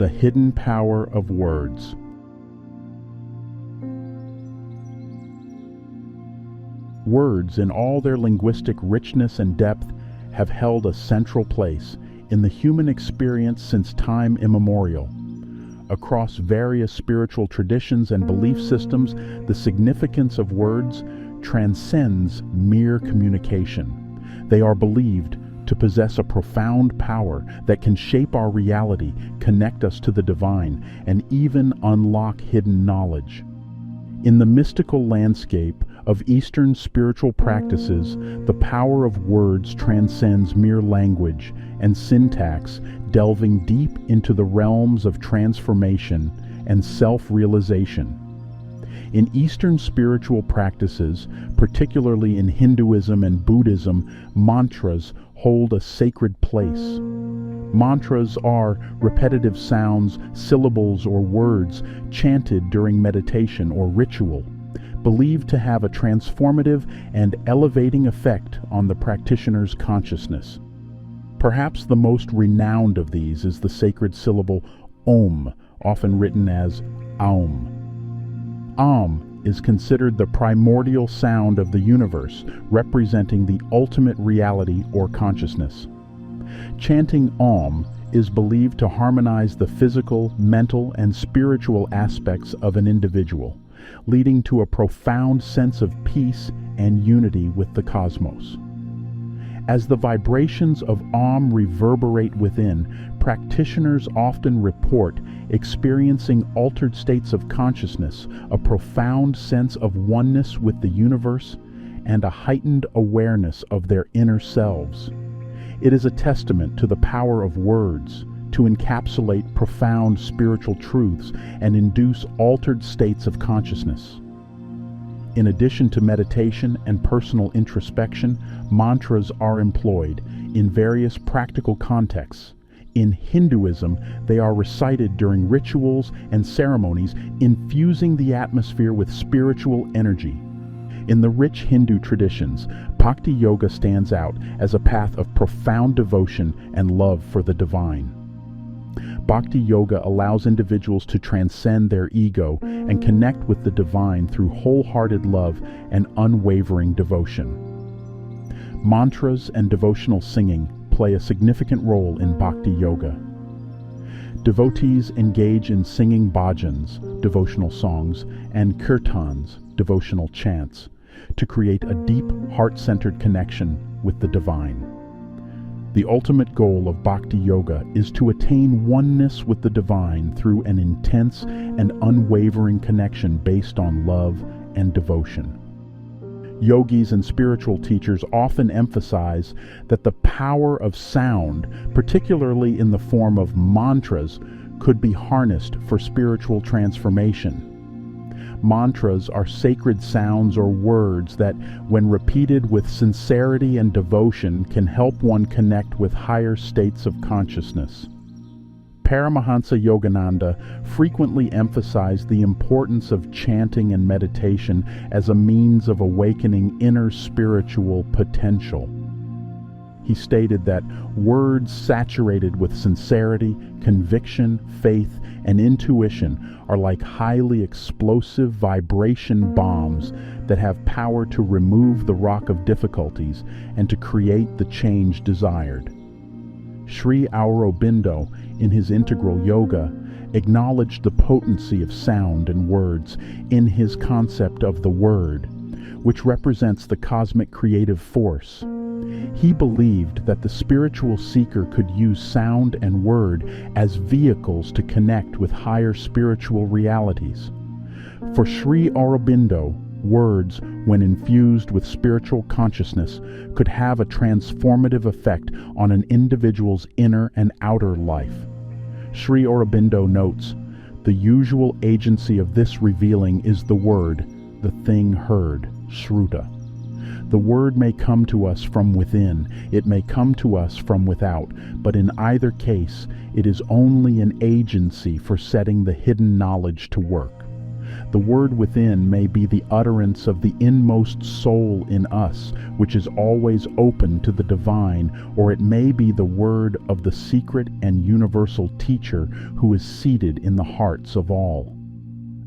The hidden power of words. Words, in all their linguistic richness and depth, have held a central place in the human experience since time immemorial. Across various spiritual traditions and belief systems, the significance of words transcends mere communication. They are believed to possess a profound power that can shape our reality, connect us to the divine, and even unlock hidden knowledge. In the mystical landscape of Eastern spiritual practices, the power of words transcends mere language and syntax, delving deep into the realms of transformation and self-realization. In Eastern spiritual practices, particularly in Hinduism and Buddhism, mantras hold a sacred place. Mantras are repetitive sounds, syllables, or words chanted during meditation or ritual, believed to have a transformative and elevating effect on the practitioner's consciousness. Perhaps the most renowned of these is the sacred syllable Om, often written as Aum. Om is considered the primordial sound of the universe, representing the ultimate reality or consciousness. Chanting Om is believed to harmonize the physical, mental, and spiritual aspects of an individual, leading to a profound sense of peace and unity with the cosmos. As the vibrations of Om reverberate within, practitioners often report experiencing altered states of consciousness, a profound sense of oneness with the universe, and a heightened awareness of their inner selves. It is a testament to the power of words to encapsulate profound spiritual truths and induce altered states of consciousness. In addition to meditation and personal introspection, mantras are employed in various practical contexts. In Hinduism, they are recited during rituals and ceremonies, infusing the atmosphere with spiritual energy. In the rich Hindu traditions, Bhakti Yoga stands out as a path of profound devotion and love for the divine. Bhakti Yoga allows individuals to transcend their ego and connect with the divine through wholehearted love and unwavering devotion. Mantras and devotional singing play a significant role in Bhakti Yoga. Devotees engage in singing bhajans, devotional songs, and kirtans, devotional chants, to create a deep, heart-centered connection with the divine. The ultimate goal of Bhakti Yoga is to attain oneness with the divine through an intense and unwavering connection based on love and devotion. Yogis and spiritual teachers often emphasize that the power of sound, particularly in the form of mantras, could be harnessed for spiritual transformation. Mantras are sacred sounds or words that, when repeated with sincerity and devotion, can help one connect with higher states of consciousness. Paramahansa Yogananda frequently emphasized the importance of chanting and meditation as a means of awakening inner spiritual potential. He stated that words saturated with sincerity, conviction, faith, and intuition are like highly explosive vibration bombs that have power to remove the rock of difficulties and to create the change desired. Sri Aurobindo, in his Integral Yoga, acknowledged the potency of sound and words in his concept of the Word, which represents the cosmic creative force. He believed that the spiritual seeker could use sound and word as vehicles to connect with higher spiritual realities. For Sri Aurobindo, words, when infused with spiritual consciousness, could have a transformative effect on an individual's inner and outer life. Sri Aurobindo notes, "The usual agency of this revealing is the word, the thing heard, Shruta. The word may come to us from within, it may come to us from without, but in either case, it is only an agency for setting the hidden knowledge to work. The word within may be the utterance of the inmost soul in us, which is always open to the divine, or it may be the word of the secret and universal teacher who is seated in the hearts of all.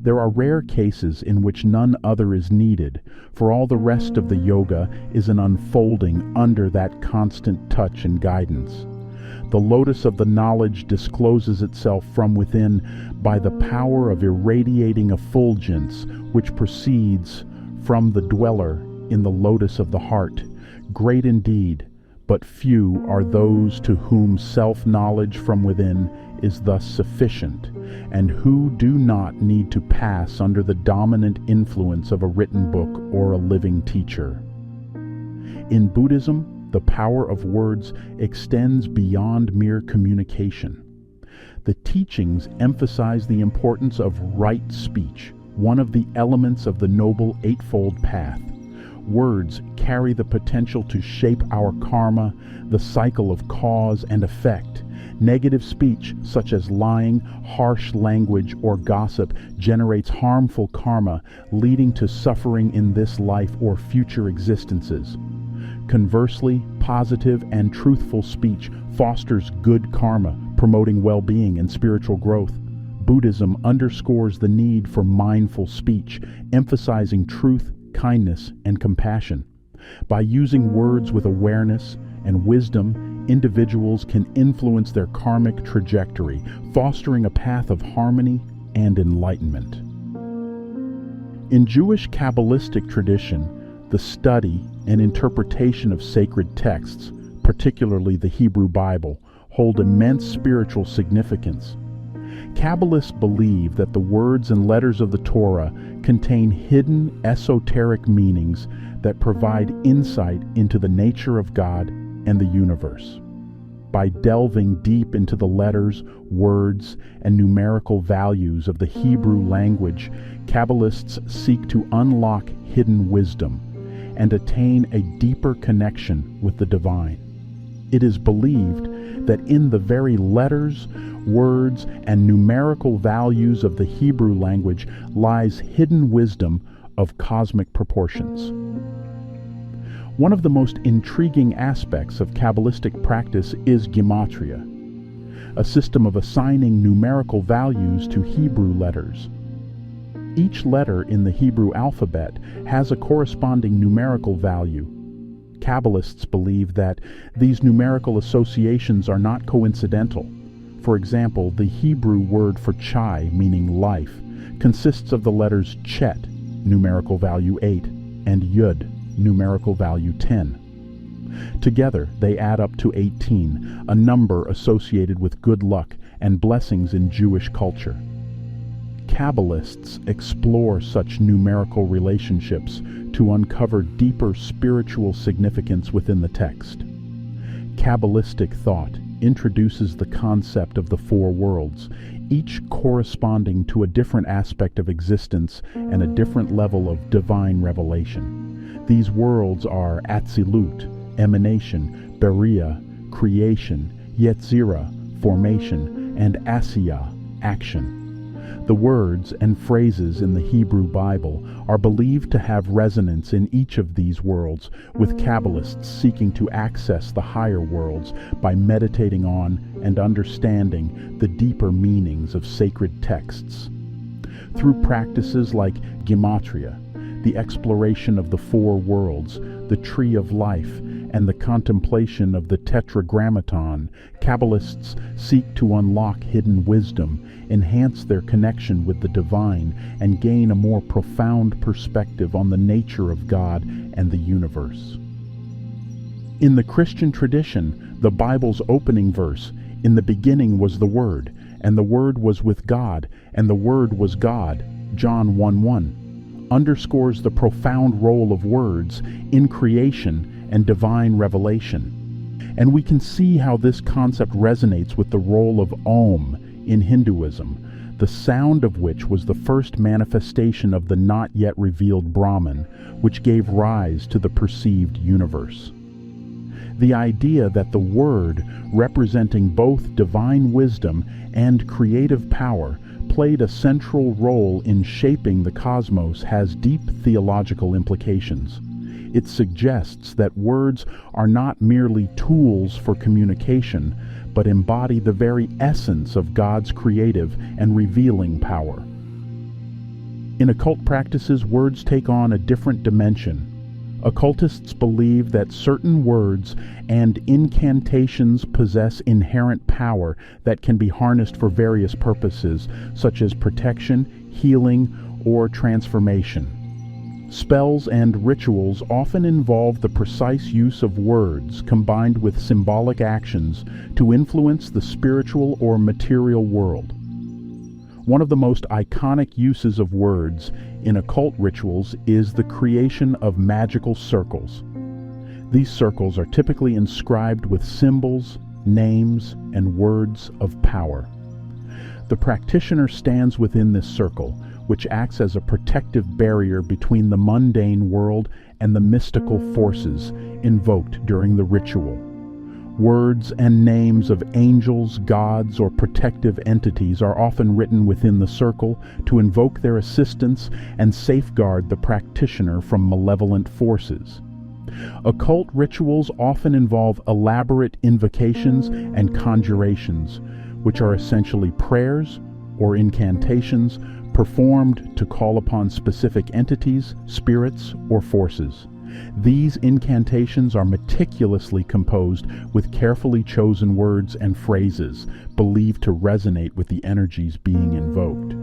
There are rare cases in which none other is needed, for all the rest of the yoga is an unfolding under that constant touch and guidance. The lotus of the knowledge discloses itself from within by the power of irradiating effulgence which proceeds from the dweller in the lotus of the heart. Great indeed, but few are those to whom self-knowledge from within is thus sufficient, and who do not need to pass under the dominant influence of a written book or a living teacher. In Buddhism, the power of words extends beyond mere communication. The teachings emphasize the importance of right speech, one of the elements of the Noble Eightfold Path. Words carry the potential to shape our karma, the cycle of cause and effect. Negative speech, such as lying, harsh language, or gossip, generates harmful karma, leading to suffering in this life or future existences. Conversely, positive and truthful speech fosters good karma, promoting well-being and spiritual growth. Buddhism underscores the need for mindful speech, emphasizing truth, kindness, and compassion. By using words with awareness and wisdom, individuals can influence their karmic trajectory, fostering a path of harmony and enlightenment. In Jewish Kabbalistic tradition, the study and interpretation of sacred texts, particularly the Hebrew Bible, hold immense spiritual significance. Kabbalists believe that the words and letters of the Torah contain hidden esoteric meanings that provide insight into the nature of God and the universe. By delving deep into the letters, words, and numerical values of the Hebrew language, Kabbalists seek to unlock hidden wisdom and attain a deeper connection with the divine. It is believed that in the very letters, words, and numerical values of the Hebrew language lies hidden wisdom of cosmic proportions. One of the most intriguing aspects of Kabbalistic practice is Gematria, a system of assigning numerical values to Hebrew letters. Each letter in the Hebrew alphabet has a corresponding numerical value. Kabbalists believe that these numerical associations are not coincidental. For example, the Hebrew word for chai, meaning life, consists of the letters chet, numerical value 8, and yud, numerical value 10. Together, they add up to 18, a number associated with good luck and blessings in Jewish culture. Kabbalists explore such numerical relationships to uncover deeper spiritual significance within the text. Kabbalistic thought introduces the concept of the four worlds, each corresponding to a different aspect of existence and a different level of divine revelation. These worlds are Atzilut, emanation, Beriah, creation, Yetzirah, formation, and Asiya, action. The words and phrases in the Hebrew Bible are believed to have resonance in each of these worlds, with Kabbalists seeking to access the higher worlds by meditating on and understanding the deeper meanings of sacred texts. Through practices like Gematria, the exploration of the four worlds, the tree of life, and the contemplation of the Tetragrammaton, Kabbalists seek to unlock hidden wisdom, enhance their connection with the divine, and gain a more profound perspective on the nature of God and the universe. In the Christian tradition, the Bible's opening verse, "In the beginning was the Word, and the Word was with God, and the Word was God," John 1:1, underscores the profound role of words in creation and divine revelation. And we can see how this concept resonates with the role of Om in Hinduism, the sound of which was the first manifestation of the not yet revealed Brahman, which gave rise to the perceived universe. the idea that the Word, representing both divine wisdom and creative power, played a central role in shaping the cosmos has deep theological implications. It suggests that words are not merely tools for communication, but embody the very essence of God's creative and revealing power. In occult practices, words take on a different dimension. Occultists believe that certain words and incantations possess inherent power that can be harnessed for various purposes, such as protection, healing, or transformation. Spells and rituals often involve the precise use of words combined with symbolic actions to influence the spiritual or material world. One of the most iconic uses of words in occult rituals is the creation of magical circles. These circles are typically inscribed with symbols, names, and words of power. The practitioner stands within this circle, which acts as a protective barrier between the mundane world and the mystical forces invoked during the ritual. Words and names of angels, gods, or protective entities are often written within the circle to invoke their assistance and safeguard the practitioner from malevolent forces. Occult rituals often involve elaborate invocations and conjurations, which are essentially prayers or incantations performed to call upon specific entities, spirits, or forces. These incantations are meticulously composed with carefully chosen words and phrases believed to resonate with the energies being invoked.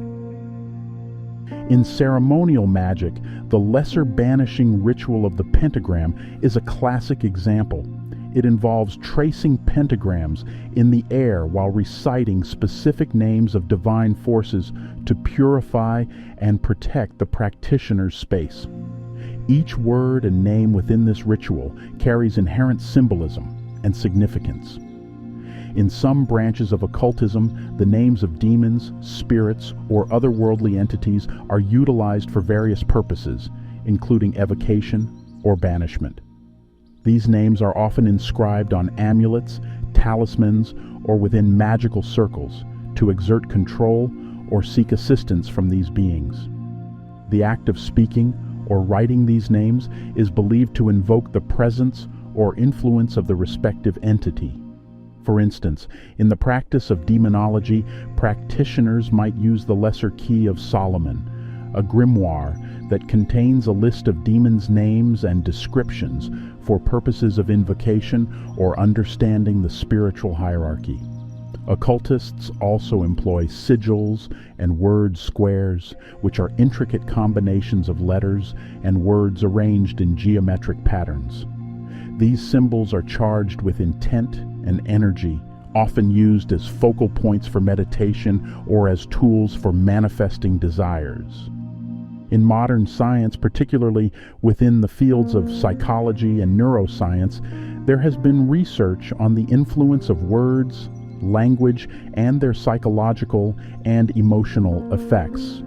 In ceremonial magic, the lesser banishing ritual of the pentagram is a classic example. It involves tracing pentagrams in the air while reciting specific names of divine forces to purify and protect the practitioner's space. Each word and name within this ritual carries inherent symbolism and significance. In some branches of occultism, the names of demons, spirits, or otherworldly entities are utilized for various purposes, including evocation or banishment. These names are often inscribed on amulets, talismans, or within magical circles to exert control or seek assistance from these beings. The act of speaking or writing these names is believed to invoke the presence or influence of the respective entity. For instance, in the practice of demonology, practitioners might use the Lesser Key of Solomon, a grimoire that contains a list of demons' names and descriptions for purposes of invocation or understanding the spiritual hierarchy. Occultists also employ sigils and word squares, which are intricate combinations of letters and words arranged in geometric patterns. These symbols are charged with intent and energy, often used as focal points for meditation or as tools for manifesting desires. In modern science, particularly within the fields of psychology and neuroscience, there has been research on the influence of words, language, and their psychological and emotional effects.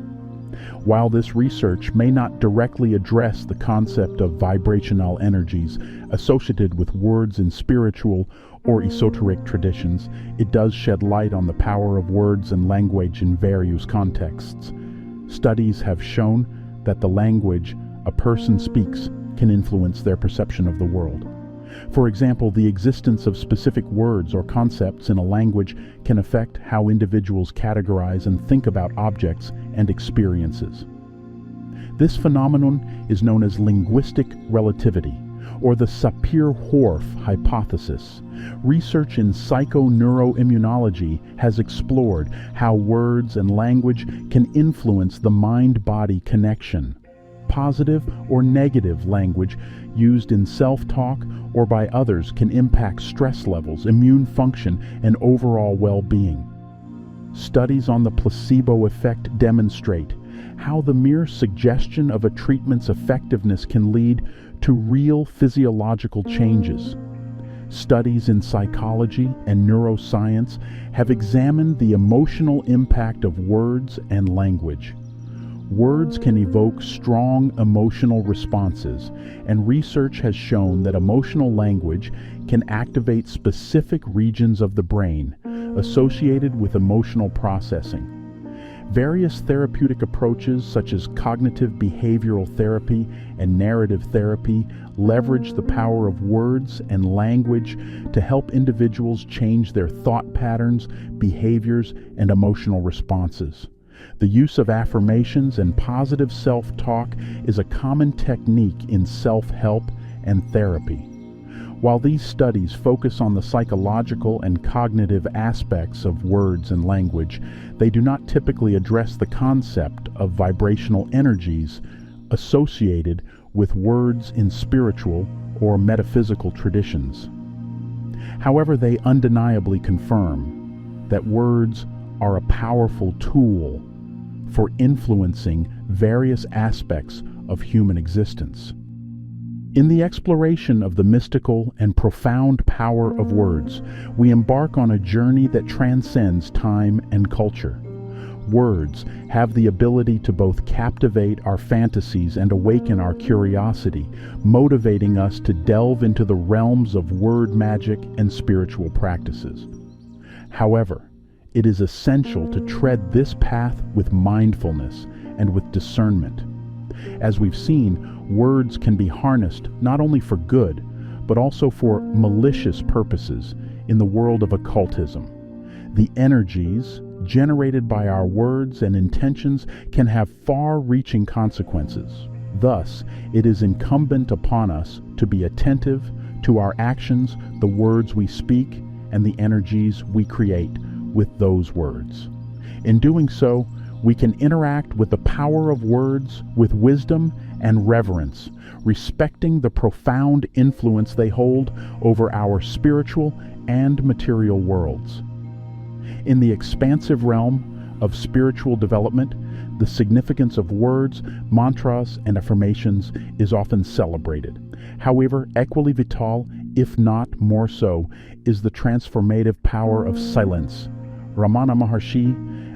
While this research may not directly address the concept of vibrational energies associated with words in spiritual or esoteric traditions, it does shed light on the power of words and language in various contexts. Studies have shown that the language a person speaks can influence their perception of the world. For example, the existence of specific words or concepts in a language can affect how individuals categorize and think about objects and experiences. This phenomenon is known as linguistic relativity, or the Sapir-Whorf hypothesis. Research in psychoneuroimmunology has explored how words and language can influence the mind-body connection. Positive or negative language used in self-talk or by others can impact stress levels, immune function, and overall well-being. Studies on the placebo effect demonstrate how the mere suggestion of a treatment's effectiveness can lead to real physiological changes. Studies in psychology and neuroscience have examined the emotional impact of words and language. Words can evoke strong emotional responses, and research has shown that emotional language can activate specific regions of the brain associated with emotional processing. Various therapeutic approaches such as cognitive behavioral therapy and narrative therapy leverage the power of words and language to help individuals change their thought patterns, behaviors, and emotional responses. The use of affirmations and positive self-talk is a common technique in self-help and therapy. While these studies focus on the psychological and cognitive aspects of words and language, they do not typically address the concept of vibrational energies associated with words in spiritual or metaphysical traditions. However, they undeniably confirm that words are a powerful tool for influencing various aspects of human existence. In the exploration of the mystical and profound power of words, we embark on a journey that transcends time and culture. Words have the ability to both captivate our fantasies and awaken our curiosity, motivating us to delve into the realms of word magic and spiritual practices. However, it is essential to tread this path with mindfulness and with discernment. As we've seen, words can be harnessed not only for good, but also for malicious purposes in the world of occultism. The energies generated by our words and intentions can have far-reaching consequences. Thus, it is incumbent upon us to be attentive to our actions, the words we speak, and the energies we create with those words. In doing so, we can interact with the power of words with wisdom and reverence, respecting the profound influence they hold over our spiritual and material worlds. In the expansive realm of spiritual development, the significance of words, mantras, and affirmations is often celebrated. However, equally vital, if not more so, is the transformative power of silence. Ramana Maharshi,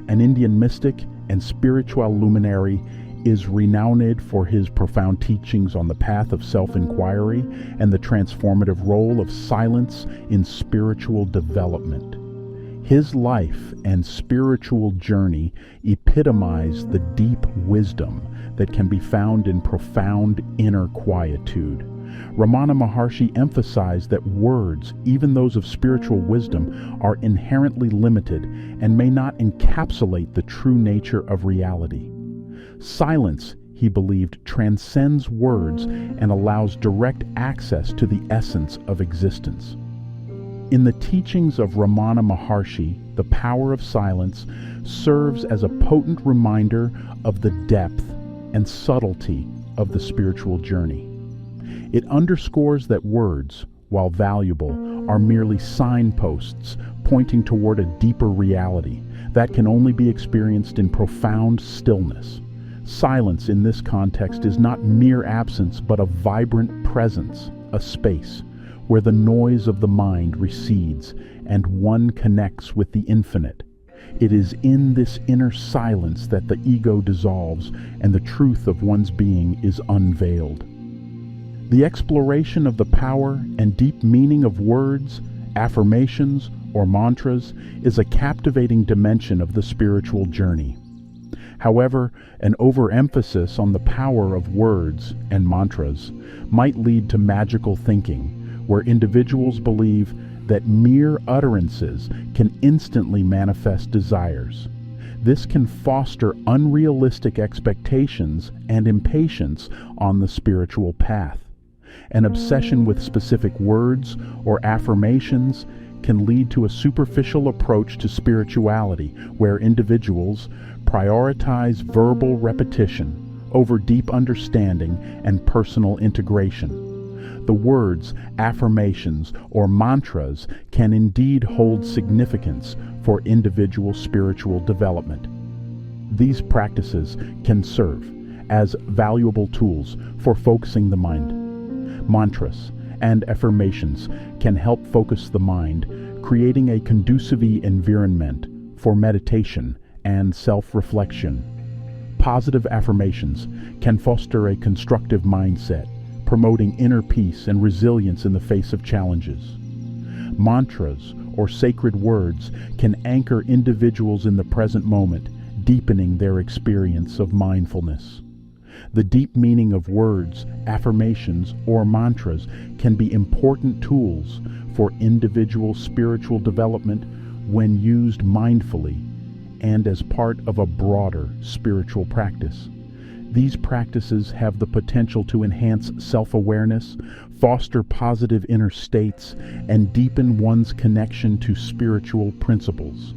an Indian mystic and spiritual luminary, is renowned for his profound teachings on the path of self-inquiry and the transformative role of silence in spiritual development. His life and spiritual journey epitomize the deep wisdom that can be found in profound inner quietude. Ramana Maharshi emphasized that words, even those of spiritual wisdom, are inherently limited and may not encapsulate the true nature of reality. Silence, he believed, transcends words and allows direct access to the essence of existence. In the teachings of Ramana Maharshi, the power of silence serves as a potent reminder of the depth and subtlety of the spiritual journey. It underscores that words, while valuable, are merely signposts pointing toward a deeper reality that can only be experienced in profound stillness. Silence in this context is not mere absence, but a vibrant presence, a space where the noise of the mind recedes and one connects with the infinite. It is in this inner silence that the ego dissolves and the truth of one's being is unveiled. The exploration of the power and deep meaning of words, affirmations, or mantras is a captivating dimension of the spiritual journey. However, an overemphasis on the power of words and mantras might lead to magical thinking, where individuals believe that mere utterances can instantly manifest desires. This can foster unrealistic expectations and impatience on the spiritual path. An obsession with specific words or affirmations can lead to a superficial approach to spirituality, where individuals prioritize verbal repetition over deep understanding and personal integration. The words, affirmations, or mantras can indeed hold significance for individual spiritual development. These practices can serve as valuable tools for focusing the mind. Mantras and affirmations can help focus the mind, creating a conducive environment for meditation and self-reflection. Positive affirmations can foster a constructive mindset, promoting inner peace and resilience in the face of challenges. Mantras, or sacred words, can anchor individuals in the present moment, deepening their experience of mindfulness. The deep meaning of words, affirmations, or mantras can be important tools for individual spiritual development when used mindfully and as part of a broader spiritual practice. These practices have the potential to enhance self-awareness, foster positive inner states, and deepen one's connection to spiritual principles.